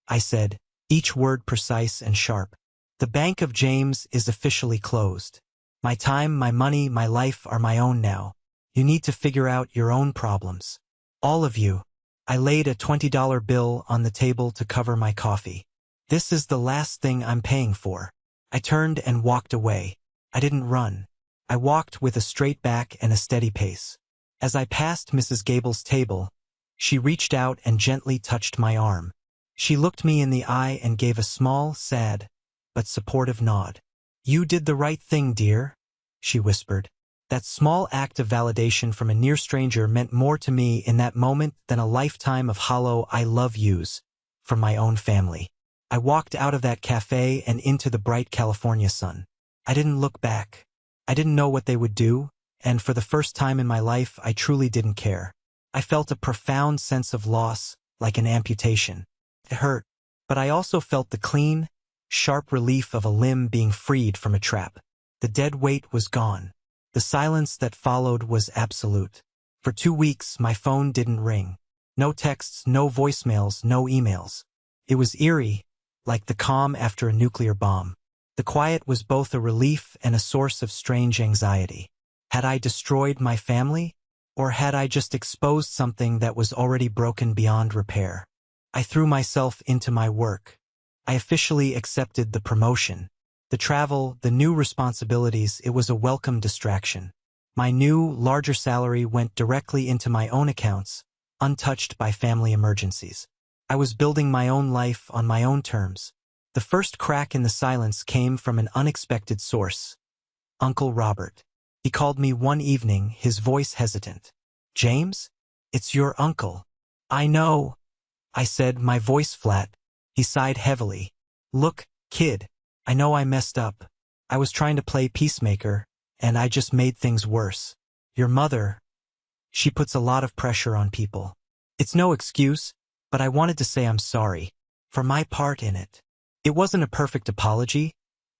I said, each word precise and sharp. The Bank of James is officially closed. My time, my money, my life are my own now. You need to figure out your own problems. All of you. I laid a $20 bill on the table to cover my coffee. This is the last thing I'm paying for. I turned and walked away. I didn't run. I walked with a straight back and a steady pace. As I passed Mrs. Gable's table, she reached out and gently touched my arm. She looked me in the eye and gave a small, sad, but supportive nod. You did the right thing, dear, she whispered. That small act of validation from a near stranger meant more to me in that moment than a lifetime of hollow I love yous from my own family. I walked out of that cafe and into the bright California sun. I didn't look back. I didn't know what they would do, and for the first time in my life, I truly didn't care. I felt a profound sense of loss, like an amputation. It hurt, but I also felt the clean, sharp relief of a limb being freed from a trap. The dead weight was gone. The silence that followed was absolute. For 2 weeks, my phone didn't ring. No texts, no voicemails, no emails. It was eerie, like the calm after a nuclear bomb. The quiet was both a relief and a source of strange anxiety. Had I destroyed my family? Or had I just exposed something that was already broken beyond repair? I threw myself into my work. I officially accepted the promotion. The travel, the new responsibilities, it was a welcome distraction. My new, larger salary went directly into my own accounts, untouched by family emergencies. I was building my own life on my own terms. The first crack in the silence came from an unexpected source. Uncle Robert. He called me one evening, his voice hesitant. James? It's your uncle. I know, I said, my voice flat. He sighed heavily. Look, kid, I know I messed up. I was trying to play peacemaker, and I just made things worse. Your mother, she puts a lot of pressure on people. It's no excuse, but I wanted to say I'm sorry, for my part in it. It wasn't a perfect apology,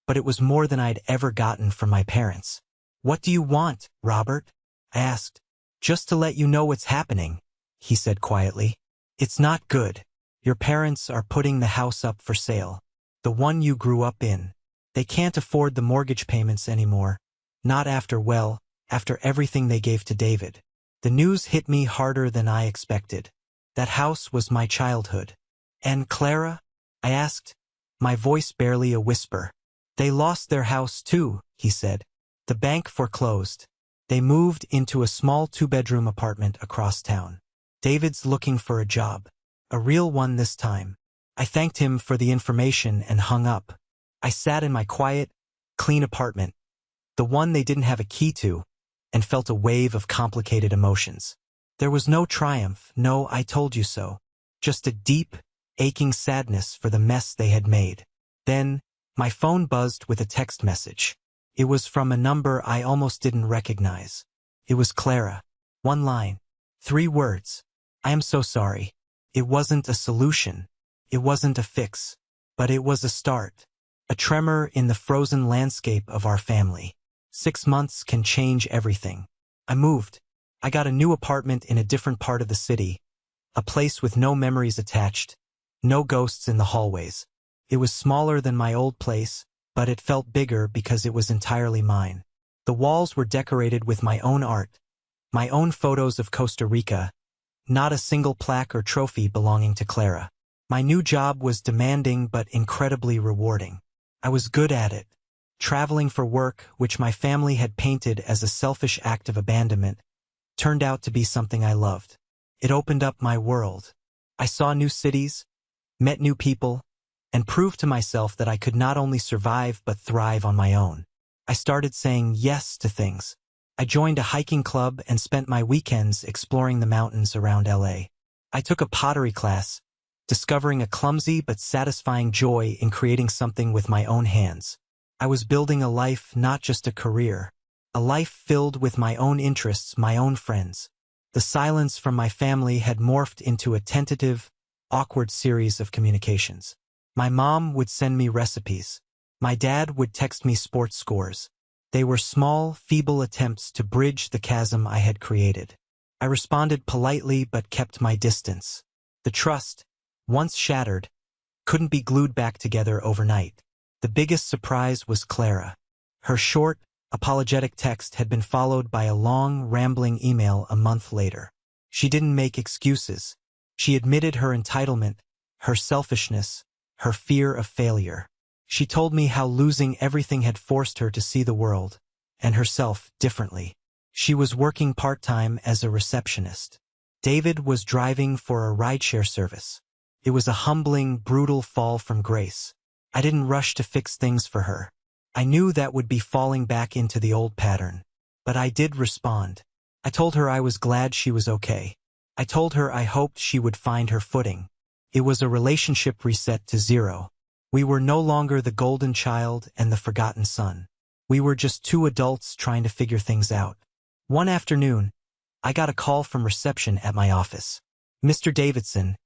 but it was more than I'd ever gotten from my parents. "What do you want, Robert?" I asked. "Just to let you know what's happening," he said quietly. "It's not good. Your parents are putting the house up for sale. The one you grew up in. They can't afford the mortgage payments anymore. Not after everything they gave to David." The news hit me harder than I expected. That house was my childhood. "And Clara?" I asked, my voice barely a whisper. "They lost their house too," he said. "The bank foreclosed. They moved into a small 2-bedroom apartment across town. David's looking for a job. A real one this time." I thanked him for the information and hung up. I sat in my quiet, clean apartment, the one they didn't have a key to, and felt a wave of complicated emotions. There was no triumph, no "I told you so," just a deep, aching sadness for the mess they had made. Then, my phone buzzed with a text message. It was from a number I almost didn't recognize. It was Clara. One line. 3 words. "I am so sorry." It wasn't a solution. It wasn't a fix. But it was a start. A tremor in the frozen landscape of our family. 6 months can change everything. I moved. I got a new apartment in a different part of the city. A place with no memories attached. No ghosts in the hallways. It was smaller than my old place, but it felt bigger because it was entirely mine. The walls were decorated with my own art, my own photos of Costa Rica, not a single plaque or trophy belonging to Clara. My new job was demanding but incredibly rewarding. I was good at it. Traveling for work, which my family had painted as a selfish act of abandonment, turned out to be something I loved. It opened up my world. I saw new cities, met new people, and proved to myself that I could not only survive but thrive on my own. I started saying yes to things. I joined a hiking club and spent my weekends exploring the mountains around LA. I took a pottery class, discovering a clumsy but satisfying joy in creating something with my own hands. I was building a life, not just a career. A life filled with my own interests, my own friends. The silence from my family had morphed into a tentative, awkward series of communications. My mom would send me recipes. My dad would text me sports scores. They were small, feeble attempts to bridge the chasm I had created. I responded politely but kept my distance. The trust, once shattered, couldn't be glued back together overnight. The biggest surprise was Clara. Her short, apologetic text had been followed by a long, rambling email a month later. She didn't make excuses. She admitted her entitlement, her selfishness, her fear of failure. She told me how losing everything had forced her to see the world, and herself, differently. She was working part-time as a receptionist. David was driving for a rideshare service. It was a humbling, brutal fall from grace. I didn't rush to fix things for her. I knew that would be falling back into the old pattern. But I did respond. I told her I was glad she was okay. I told her I hoped she would find her footing. It was a relationship reset to 0. We were no longer the golden child and the forgotten son. We were just 2 adults trying to figure things out. One afternoon, I got a call from reception at my office. "Mr. Davidson,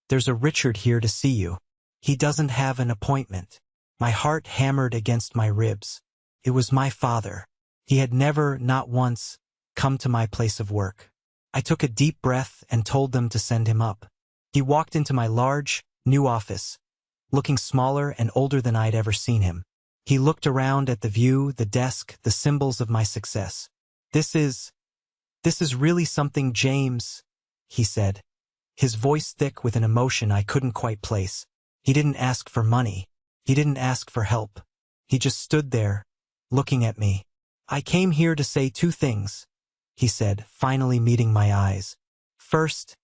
there's a Richard here to see you. He doesn't have an appointment." My heart hammered against my ribs. It was my father. He had never, not once, come to my place of work. I took a deep breath and told them to send him up. He walked into my large, new office, looking smaller and older than I'd ever seen him. He looked around at the view, the desk, the symbols of my success. This is really something, James," he said, his voice thick with an emotion I couldn't quite place. He didn't ask for money. He didn't ask for help. He just stood there, looking at me. "I came here to say 2 things," he said, finally meeting my eyes. "First,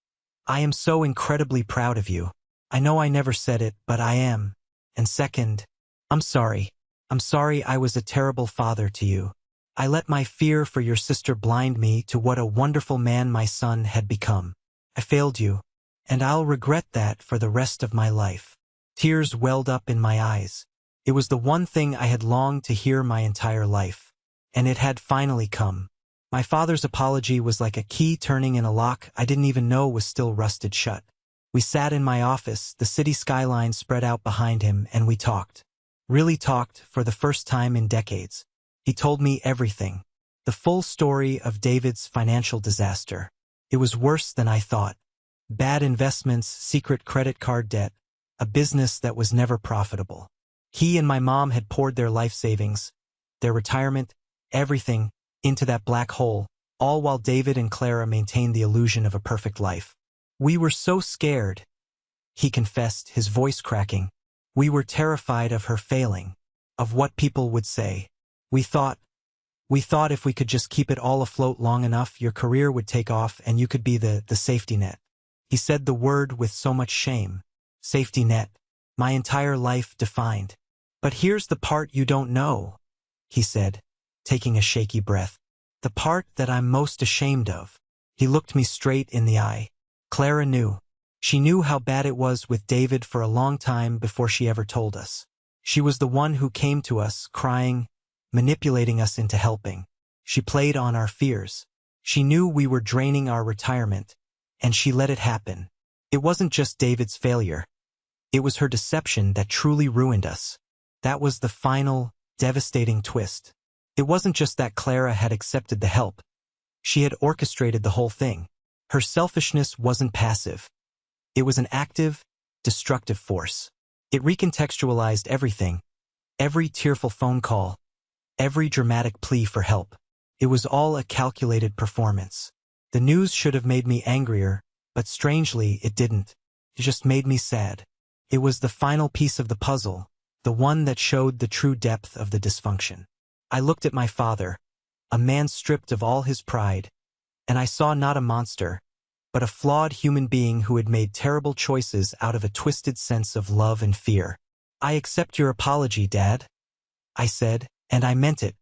I am so incredibly proud of you. I know I never said it, but I am. And second, I'm sorry. I'm sorry I was a terrible father to you. I let my fear for your sister blind me to what a wonderful man my son had become. I failed you, and I'll regret that for the rest of my life." Tears welled up in my eyes. It was the one thing I had longed to hear my entire life. And it had finally come. My father's apology was like a key turning in a lock I didn't even know was still rusted shut. We sat in my office, the city skyline spread out behind him, and we talked. Really talked for the first time in decades. He told me everything. The full story of David's financial disaster. It was worse than I thought. Bad investments, secret credit card debt, a business that was never profitable. He and my mom had poured their life savings, their retirement, everything, into that black hole, all while David and Clara maintained the illusion of a perfect life. We were so scared, he confessed, his voice cracking. We were terrified of her failing, of what people would say. We thought if we could just keep it all afloat long enough, your career would take off and you could be the safety net. He said the word with so much shame. Safety net. My entire life defined. But here's the part you don't know, he said, taking a shaky breath. The part that I'm most ashamed of. He looked me straight in the eye. Clara knew. She knew how bad it was with David for a long time before she ever told us. She was the one who came to us, crying, manipulating us into helping. She played on our fears. She knew we were draining our retirement, and she let it happen. It wasn't just David's failure. It was her deception that truly ruined us. That was the final, devastating twist. It wasn't just that Clara had accepted the help. She had orchestrated the whole thing. Her selfishness wasn't passive. It was an active, destructive force. It recontextualized everything. Every tearful phone call. Every dramatic plea for help. It was all a calculated performance. The news should have made me angrier, but strangely it didn't. It just made me sad. It was the final piece of the puzzle, the one that showed the true depth of the dysfunction. I looked at my father, a man stripped of all his pride, and I saw not a monster, but a flawed human being who had made terrible choices out of a twisted sense of love and fear. I accept your apology, Dad, I said, and I meant it.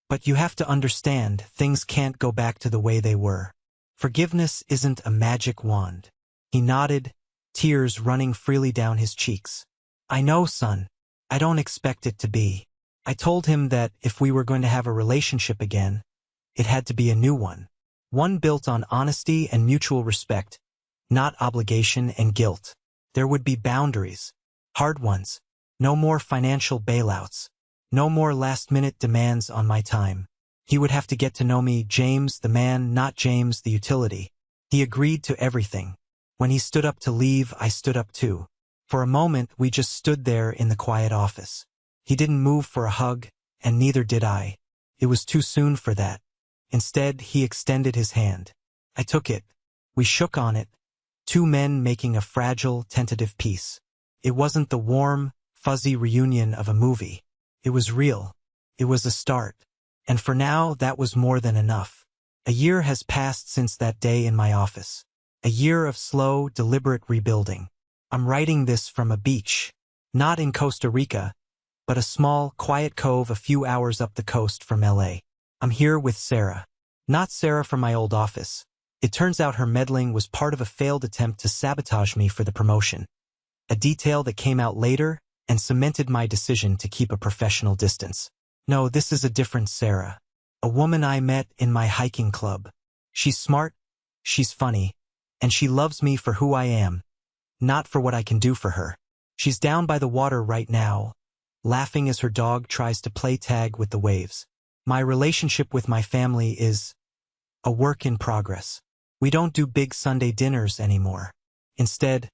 But you have to understand, things can't go back to the way they were. Forgiveness isn't a magic wand. He nodded, tears running freely down his cheeks. I know, son. I don't expect it to be. I told him that if we were going to have a relationship again, it had to be a new one. One built on honesty and mutual respect, not obligation and guilt. There would be boundaries. Hard ones. No more financial bailouts. No more last-minute demands on my time. He would have to get to know me, James the man, not James the utility. He agreed to everything. When he stood up to leave, I stood up too. For a moment, we just stood there in the quiet office. He didn't move for a hug, and neither did I. It was too soon for that. Instead, he extended his hand. I took it. We shook on it. Two men making a fragile, tentative peace. It wasn't the warm, fuzzy reunion of a movie. It was real. It was a start. And for now, that was more than enough. A year has passed since that day in my office. A year of slow, deliberate rebuilding. I'm writing this from a beach. Not in Costa Rica, but a small, quiet cove a few hours up the coast from LA. I'm here with Sarah. Not Sarah from my old office. It turns out her meddling was part of a failed attempt to sabotage me for the promotion. A detail that came out later and cemented my decision to keep a professional distance. No, this is a different Sarah. A woman I met in my hiking club. She's smart, she's funny, and she loves me for who I am, not for what I can do for her. She's down by the water right now, laughing as her dog tries to play tag with the waves. My relationship with my family is a work in progress. We don't do big Sunday dinners anymore. Instead,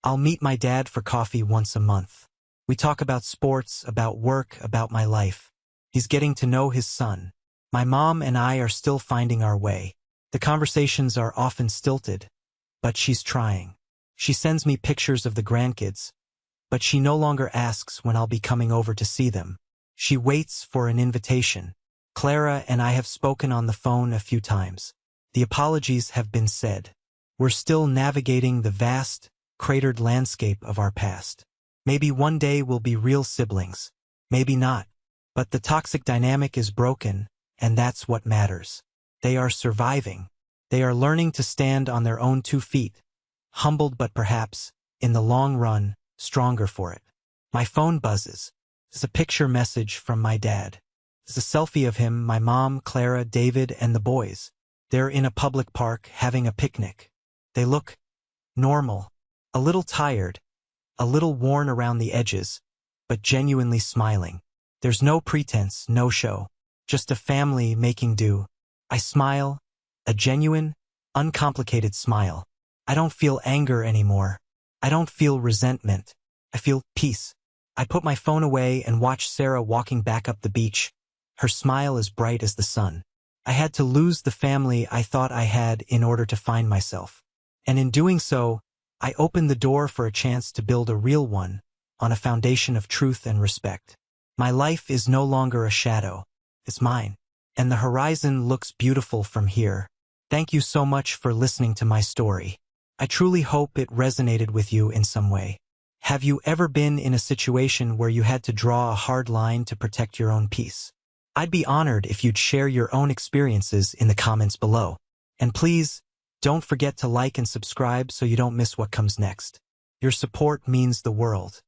I'll meet my dad for coffee once a month. We talk about sports, about work, about my life. He's getting to know his son. My mom and I are still finding our way. The conversations are often stilted, but she's trying. She sends me pictures of the grandkids, but she no longer asks when I'll be coming over to see them. She waits for an invitation. Clara and I have spoken on the phone a few times. The apologies have been said. We're still navigating the vast, cratered landscape of our past. Maybe one day we'll be real siblings. Maybe not. But the toxic dynamic is broken, and that's what matters. They are surviving. They are learning to stand on their own 2 feet, humbled but perhaps, in the long run, stronger for it. My phone buzzes. It's a picture message from my dad. It's a selfie of him, my mom, Clara, David, and the boys. They're in a public park having a picnic. They look normal, a little tired, a little worn around the edges, but genuinely smiling. There's no pretense, no show. Just a family making do. I smile, a genuine, uncomplicated smile. I don't feel anger anymore. I don't feel resentment. I feel peace. I put my phone away and watch Sarah walking back up the beach, her smile as bright as the sun. I had to lose the family I thought I had in order to find myself. And in doing so, I opened the door for a chance to build a real one, on a foundation of truth and respect. My life is no longer a shadow. It's mine. And the horizon looks beautiful from here. Thank you so much for listening to my story. I truly hope it resonated with you in some way. Have you ever been in a situation where you had to draw a hard line to protect your own peace? I'd be honored if you'd share your own experiences in the comments below. And please, don't forget to like and subscribe so you don't miss what comes next. Your support means the world.